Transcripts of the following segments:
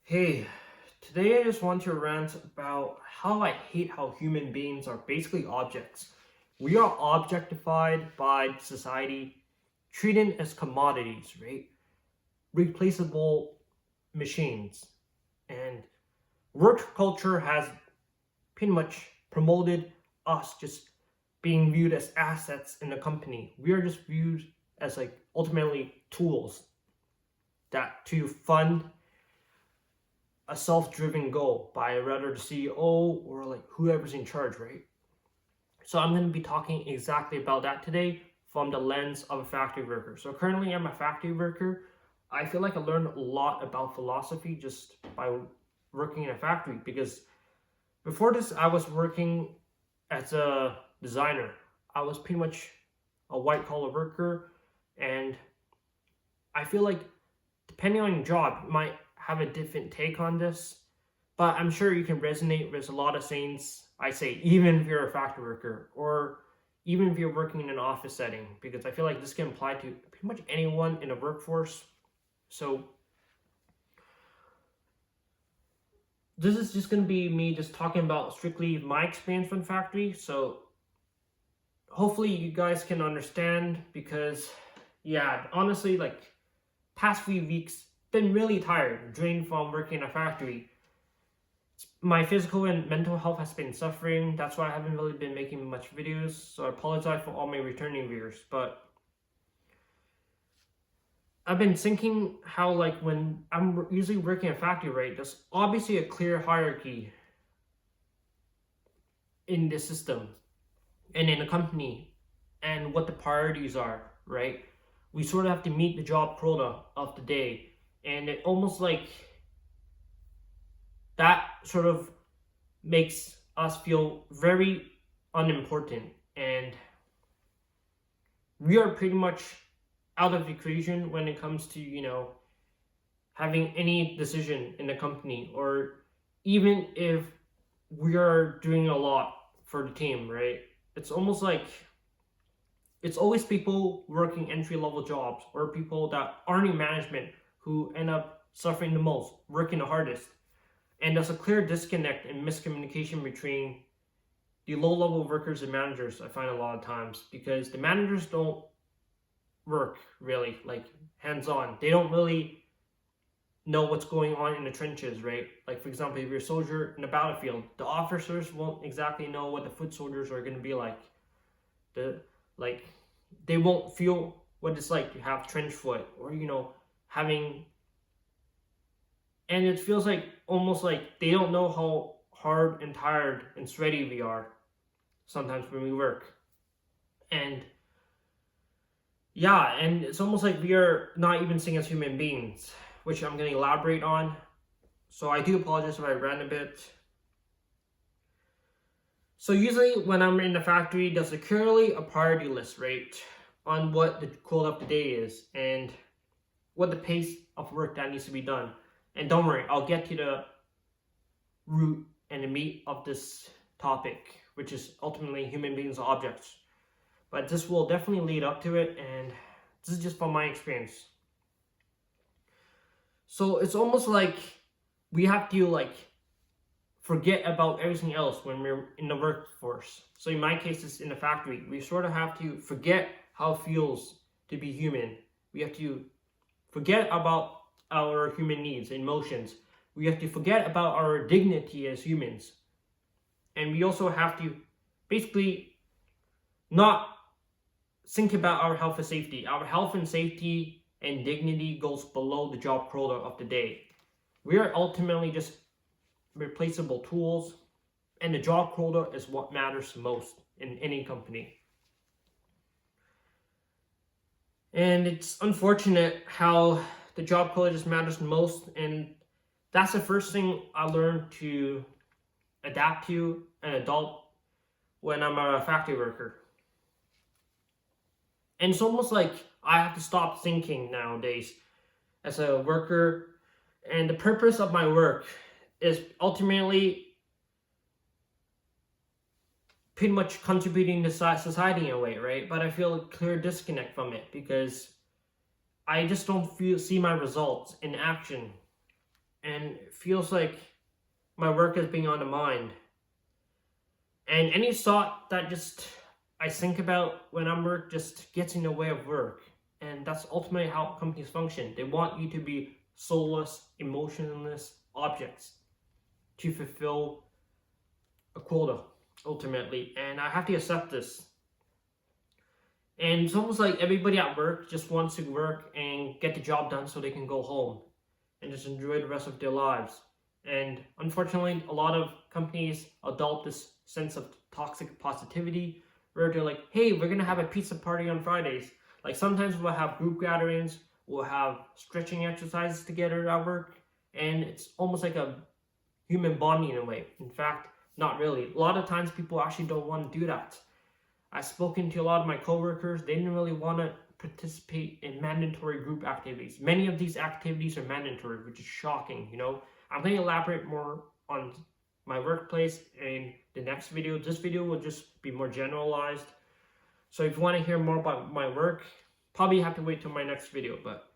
Hey, today I just want to rant about how I hate how human beings are basically objects. We are objectified by society, treated as commodities, right? Replaceable machines. And work culture has pretty much promoted us just being viewed as assets in the company. We are just viewed as like ultimately tools that to fund a self-driven goal by rather the CEO or like whoever's in charge, right? So I'm going to be talking exactly about that today from the lens of a factory worker. So currently I'm a factory worker. I feel like I learned a lot about philosophy just by working in a factory because before this I was working as a designer. I was pretty much a white collar worker, and I feel like depending on your job, you might have a different take on this, but I'm sure you can resonate with a lot of things I say, even if you're a factory worker or even if you're working in an office setting, because I feel like this can apply to pretty much anyone in the workforce. So, this is just going to be me just talking about strictly my experience from factory. So, hopefully, you guys can understand because, yeah, honestly, like past few weeks, been really tired, drained from working in a factory. My physical and mental health has been suffering. That's why I haven't really been making much videos. So I apologize for all my returning viewers. But I've been thinking how like when I'm usually working at a factory, right? There's obviously a clear hierarchy in the system and in the company and what the priorities are, right? We sort of have to meet the job quota of the day. And it almost like that sort of makes us feel very unimportant, and we are pretty much out of the equation when it comes to having any decision in the company, or even if we are doing a lot for the team, right? It's almost like it's always people working entry level jobs or people that aren't in management who end up suffering the most, working the hardest. And there's a clear disconnect and miscommunication between the low level workers and managers, I find a lot of times, because the managers don't work really like hands on. They don't really know what's going on in the trenches, right? Like, for example, if you're a soldier in the battlefield, the officers won't exactly know what the foot soldiers are going to be like. The like, they won't feel what it's like to have trench foot or having, and it feels like almost like they don't know how hard and tired and sweaty we are sometimes when we work. And yeah, and it's almost like we are not even seen as human beings, which I'm going to elaborate on. So I do apologize if I ran a bit. So usually when I'm in the factory, there's a clearly a priority list, right, on what the quote of the day is and what the pace of work that needs to be done. And don't worry, I'll get to the root and the meat of this topic, which is ultimately human beings are objects. But this will definitely lead up to it, and this is just from my experience. So it's almost like we have to like forget about everything else when we're in the workforce. So in my case, it's in the factory. We sort of have to forget how it feels to be human. We have to forget about our human needs, emotions. We have to forget about our dignity as humans. And we also have to basically not think about our health and safety. Our health and safety and dignity goes below the job quota of the day. We are ultimately just replaceable tools, and the job quota is what matters most in any company. And it's unfortunate how the job quota just matters most, and that's the first thing I learned to adapt to an adult when I'm a factory worker. And it's almost like I have to stop thinking nowadays as a worker, and the purpose of my work is ultimately pretty much contributing to society in a way, right? But I feel a clear disconnect from it because I just don't see my results in action. and it feels like my work is being undermined. And any thought that just I think about when I'm work just gets in the way of work. And that's ultimately how companies function. They want you to be soulless, emotionless objects to fulfill a quota, ultimately. And I have to accept this. And it's almost like everybody at work just wants to work and get the job done so they can go home and just enjoy the rest of their lives. And unfortunately, a lot of companies adopt this sense of toxic positivity where they're like, hey, we're going to have a pizza party on Fridays. Like sometimes we'll have group gatherings, we'll have stretching exercises together at work, and it's almost like a human bonding in a way. In fact, not really. A lot of times people actually don't want to do that. I've spoken to a lot of my coworkers, they didn't really want to participate in mandatory group activities. Many of these activities are mandatory, which is shocking, you know. I'm going to elaborate more on my workplace in the next video. This video will just be more generalized. So if you want to hear more about my work, probably have to wait till my next video. But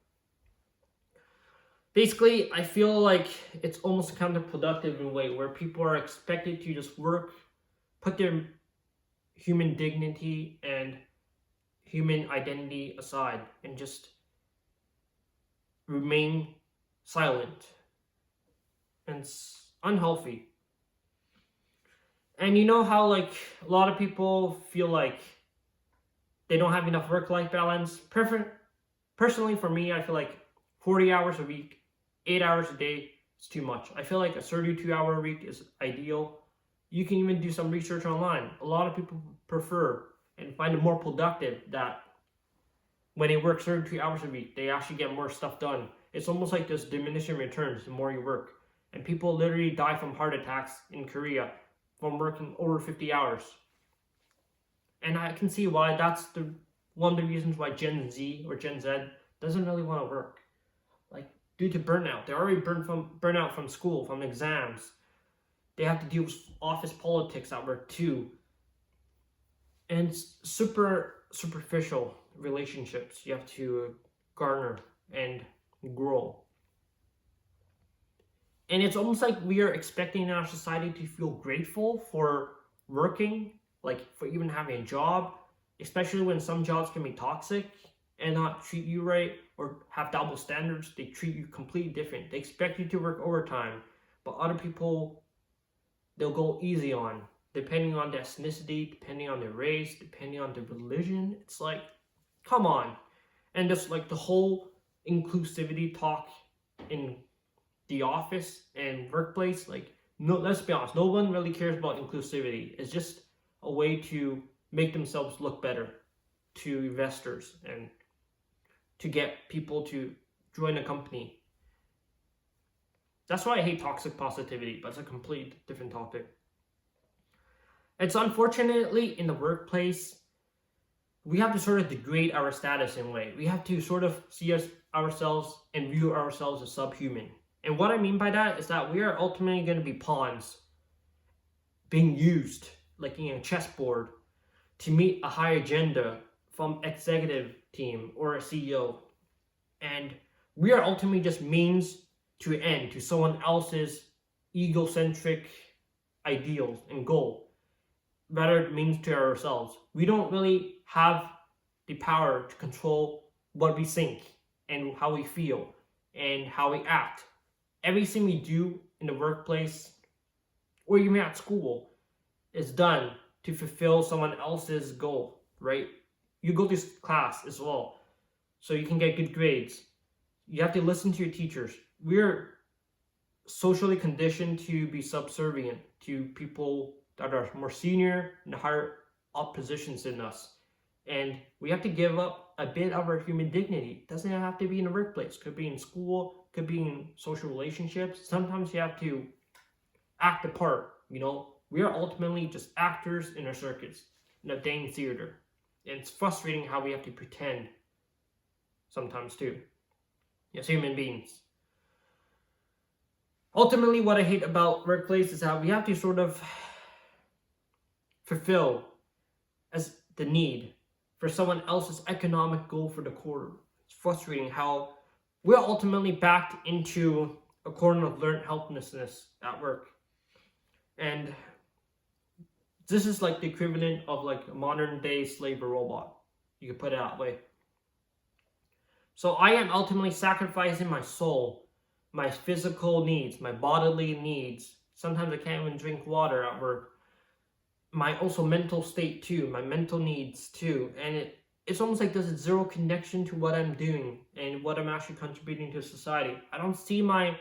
basically, I feel like it's almost counterproductive in a way where people are expected to just work, put their human dignity and human identity aside and just remain silent. And it's unhealthy. And you know how like a lot of people feel like they don't have enough work-life balance? Personally, for me, I feel like 40 hours a week, 8 hours a day is too much. I feel like a 32-hour week is ideal. You can even do some research online. A lot of people prefer and find it more productive that when they work 32 hours a week, they actually get more stuff done. It's almost like there's diminishing returns the more you work. And people literally die from heart attacks in Korea from working over 50 hours. And I can see why that's one of the reasons why Gen Z or Gen Z doesn't really want to work. Like due to burnout. They're already burnout from school, from exams. They have to deal with office politics at work too. And super superficial relationships you have to garner and grow. And it's almost like we are expecting our society to feel grateful for working, like for even having a job, especially when some jobs can be toxic and not treat you right or have double standards. They treat you completely different. They expect you to work overtime, but other people, they'll go easy on, depending on their ethnicity, depending on their race, depending on their religion. It's like, come on. And just like the whole inclusivity talk in the office and workplace, like, no, let's be honest, no one really cares about inclusivity. It's just a way to make themselves look better to investors and to get people to join a company. That's why I hate toxic positivity, but it's a completely different topic. It's unfortunately in the workplace, we have to sort of degrade our status in a way. We have to sort of see ourselves and view ourselves as subhuman. And what I mean by that is that we are ultimately going to be pawns being used, like in a chessboard, to meet a high agenda from executive team or a CEO. And we are ultimately just means to an end, to someone else's egocentric ideals and goal, rather than means to ourselves. We don't really have the power to control what we think and how we feel and how we act. Everything we do in the workplace or even at school is done to fulfill someone else's goal, right? You go to class as well so you can get good grades. You have to listen to your teachers. We're socially conditioned to be subservient to people that are more senior and higher up positions than us. And we have to give up a bit of our human dignity. It doesn't have to be in the workplace. It could be in school, could be in social relationships. Sometimes you have to act a part, you know. We are ultimately just actors in a circus, in a dang theater. And it's frustrating how we have to pretend sometimes too, as human beings. Ultimately, what I hate about workplace is how we have to sort of fulfill as the need for someone else's economic goal for the quarter. It's frustrating how we're ultimately backed into a corner of learned helplessness at work. And this is like the equivalent of like a modern day slave or robot. You could put it that way. So I am ultimately sacrificing my soul, my physical needs, my bodily needs. Sometimes I can't even drink water at work. My also mental state too, my mental needs too. And it's almost like there's a zero connection to what I'm doing and what I'm actually contributing to society. I don't see my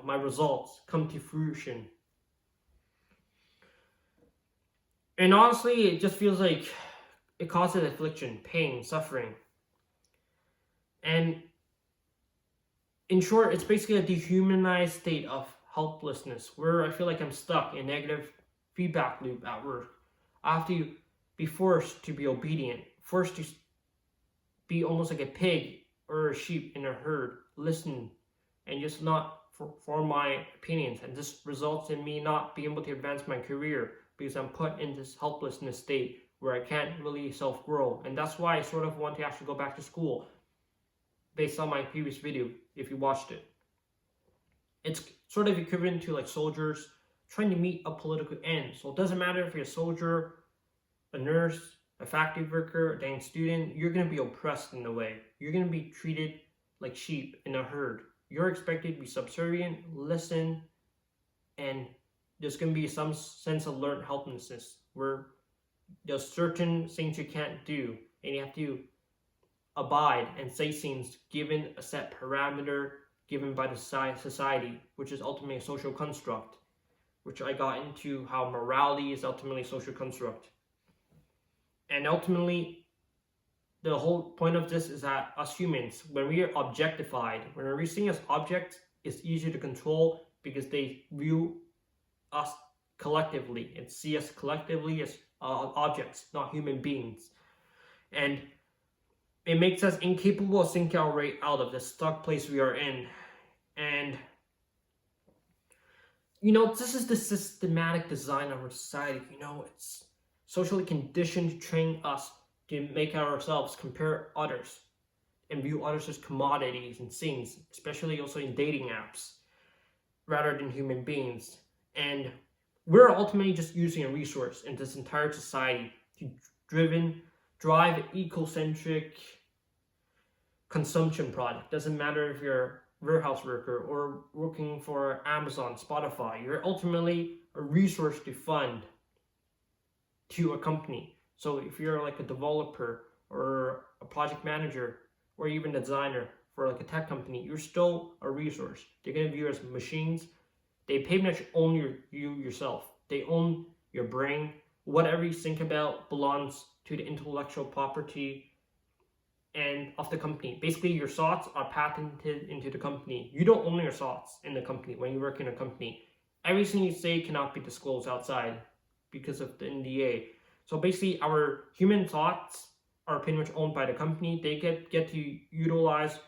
my results come to fruition. And honestly, it just feels like it causes affliction, pain, suffering. And in short, it's basically a dehumanized state of helplessness where I feel like I'm stuck in a negative feedback loop at work. I have to be forced to be obedient, forced to be almost like a pig or a sheep in a herd, listen and just not form my opinions. And this results in me not being able to advance my career because I'm put in this helplessness state where I can't really self-grow. And that's why I sort of want to actually go back to school based on my previous video, if you watched it. It's sort of equivalent to like soldiers trying to meet a political end. So it doesn't matter if you're a soldier, a nurse, a factory worker, a dang student, you're going to be oppressed in a way. You're going to be treated like sheep in a herd. You're expected to be subservient, listen, and there's going to be some sense of learned helplessness where there's certain things you can't do and you have to abide and say things given a set parameter given by the society, which is ultimately a social construct, which I got into how morality is ultimately a social construct. And ultimately, the whole point of this is that us humans, when we are objectified, when we're seen as objects, it's easier to control because they view us collectively and see us collectively as objects, not human beings. And it makes us incapable of thinking our way out of the stuck place we are in. And this is the systematic design of our society. It's socially conditioned to train us to make ourselves compare others and view others as commodities and things, especially also in dating apps, rather than human beings. And we're ultimately just using a resource in this entire society to drive ecocentric consumption product. Doesn't matter if you're a warehouse worker or working for Amazon, Spotify. You're ultimately a resource to fund to a company. So if you're like a developer or a project manager or even a designer for like a tech company, you're still a resource. They're going to view you as machines. They pretty much own you yourself. They own your brain. Whatever you think about belongs to the intellectual property and of the company. Basically, your thoughts are patented into the company. You don't own your thoughts in the company when you work in a company. Everything you say cannot be disclosed outside because of the NDA. So basically, our human thoughts are pretty much owned by the company. They get to utilize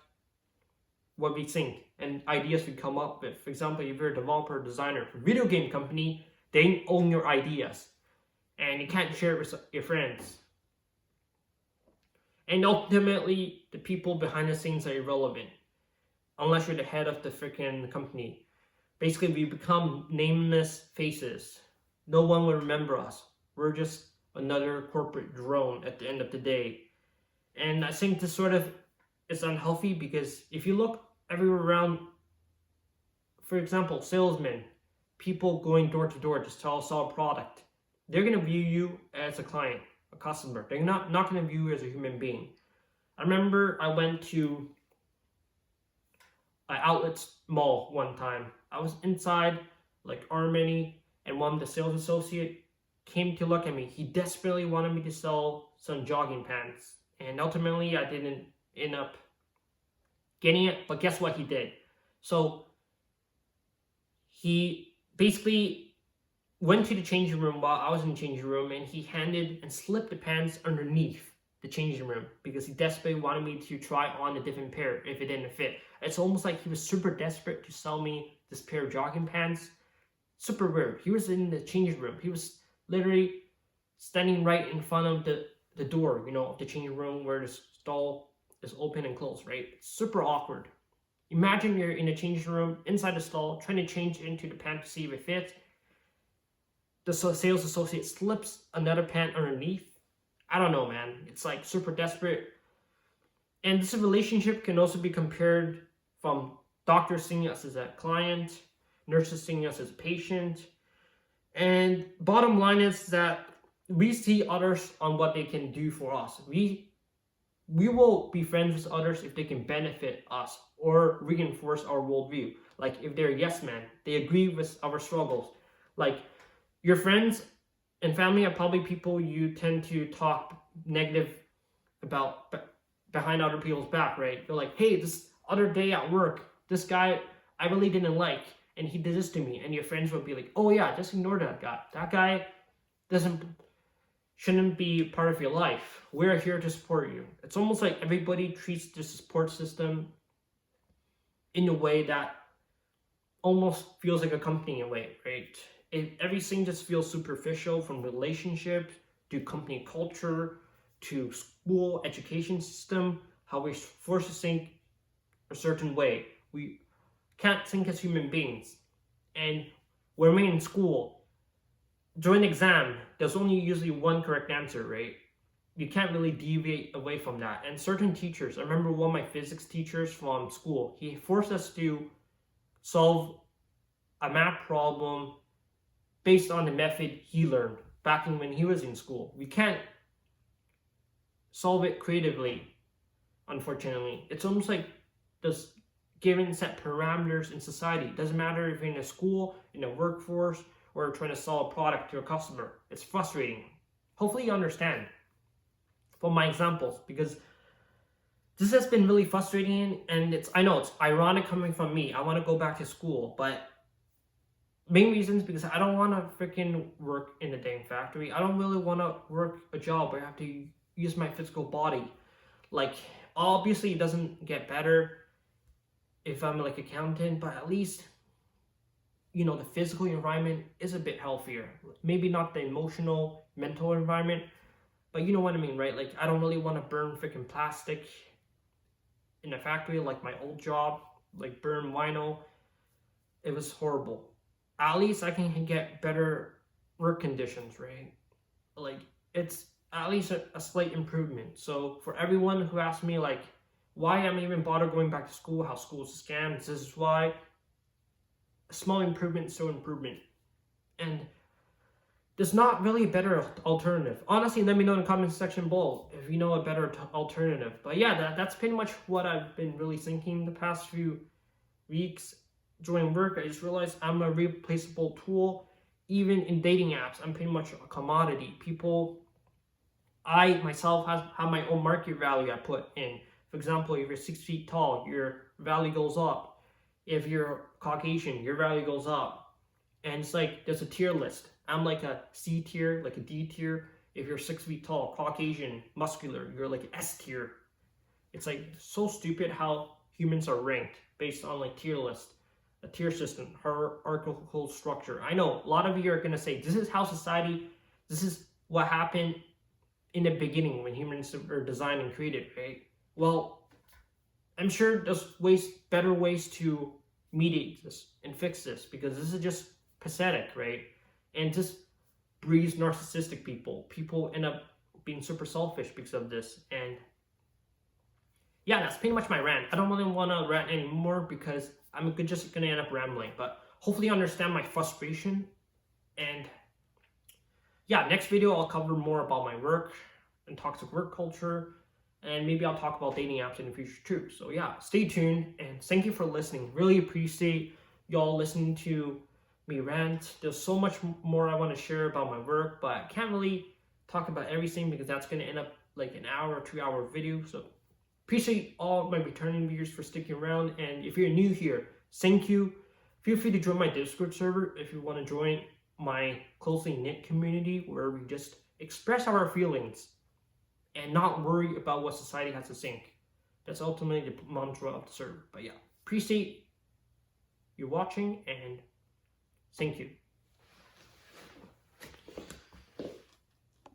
what we think and ideas we come up with. For example, if you're a developer or designer for a video game company, they own your ideas and you can't share it with your friends. And ultimately, the people behind the scenes are irrelevant unless you're the head of the freaking company. Basically, we become nameless faces. No one will remember us. We're just another corporate drone at the end of the day. And I think this sort of is unhealthy because if you look everywhere around, for example, salesmen, people going door to door to sell a product, they're going to view you as a client, a customer. They're not going to view you as a human being. I remember I went to an outlet mall one time. I was inside like Armani, and one of the sales associate came to look at me. He desperately wanted me to sell some jogging pants, and ultimately I didn't end up getting it, but guess what he did? So he basically went to the changing room while I was in the changing room, and he handed and slipped the pants underneath the changing room because he desperately wanted me to try on a different pair if it didn't fit. It's almost like he was super desperate to sell me this pair of jogging pants. Super weird. He was in the changing room. He was literally standing right in front of the door, of the changing room where the stall is open and closed, right? It's super awkward. Imagine you're in a changing room inside the stall trying to change into the pant to see if it fits. The sales associate slips another pant underneath. I don't know, man. It's like super desperate. And this relationship can also be compared from doctors seeing us as a client, nurses seeing us as a patient. And bottom line is that we see others on what they can do for us. We will be friends with others if they can benefit us or reinforce our worldview. Like if they're yes men, they agree with our struggles. Like your friends and family are probably people you tend to talk negative about behind other people's back, right? You're like, hey, this other day at work, this guy I really didn't like, and he did this to me. And your friends would be like, oh yeah, just ignore that guy. That guy shouldn't be part of your life. We're here to support you. It's almost like everybody treats the support system in a way that almost feels like a company in a way, right? Everything just feels superficial, from relationships to company culture to school education system, how we're forced to think a certain way. We can't think as human beings. And when we're in school, during the exam, there's only usually one correct answer, right? You can't really deviate away from that. And certain teachers, I remember one of my physics teachers from school, he forced us to solve a math problem based on the method he learned back when he was in school. We can't solve it creatively, unfortunately. It's almost like just given set parameters in society. It doesn't matter if you're in a school, in a workforce, or trying to sell a product to a customer. It's frustrating. Hopefully you understand from my examples, because this has been really frustrating, and I know it's ironic coming from me. I want to go back to school, but main reasons because I don't want to freaking work in a dang factory. I don't really want to work a job where I have to use my physical body. Like, obviously it doesn't get better if I'm like accountant, but at least, you know, the physical environment is a bit healthier. Maybe not the emotional, mental environment, but you know what I mean, right? Like, I don't really want to burn freaking plastic in a factory like my old job, like burn vinyl. It was horrible. At least I can get better work conditions, right? Like, it's at least a slight improvement. So for everyone who asks me like why I'm even bother going back to school, how school's a scam, this is why. A small improvement is still improvement. And there's not really a better alternative. Honestly, let me know in the comment section below if you know a better alternative. But yeah, that's pretty much what I've been really thinking the past few weeks. During work, I just realized I'm a replaceable tool. Even in dating apps, I'm pretty much a commodity. I myself have my own market value I put in. For example, if you're 6 feet tall, your value goes up. If you're Caucasian, your value goes up. And it's like there's a tier list. I'm like a C tier, like a D tier. If you're 6 feet tall, Caucasian, muscular, you're like S tier. It's like so stupid how humans are ranked based on like tier list, a tier system, hierarchical structure. I know a lot of you are gonna say this is how this is what happened in the beginning when humans were designed and created, right? Well, I'm sure there's better ways to mediate this and fix this, because this is just pathetic, right? And just breeds narcissistic people. People end up being super selfish because of this. And yeah, that's pretty much my rant. I don't really want to rant anymore because I'm just going to end up rambling. But hopefully you understand my frustration. And yeah, next video I'll cover more about my work and toxic work culture. And maybe I'll talk about dating apps in the future too. So yeah, stay tuned and thank you for listening. Really appreciate y'all listening to me rant. There's so much more I want to share about my work, but I can't really talk about everything because that's going to end up like an hour or 2 hour video. So appreciate all my returning viewers for sticking around. And if you're new here, thank you. Feel free to join my Discord server if you want to join my closely knit community where we just express our feelings and not worry about what society has to think. That's ultimately the mantra of the server. But yeah, appreciate you watching and thank you.